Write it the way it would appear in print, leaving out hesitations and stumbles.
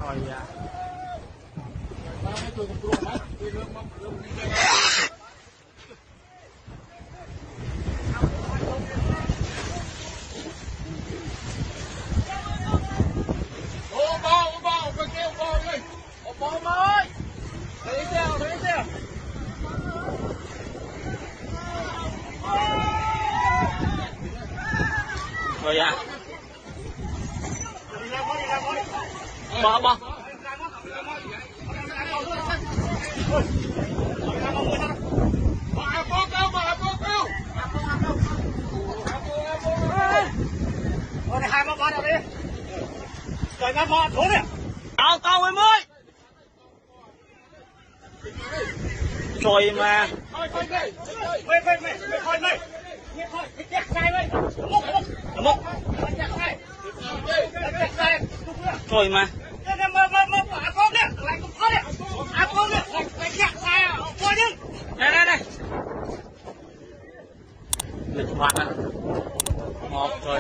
rồi à. Rồi à. Bỏ. Hai con nào đi. Trời ngắm họ thốn nè. Tao em ơi. Trời mà. Thôi mày. Trời mà. Đây. Lịch hoạt à. Một rồi.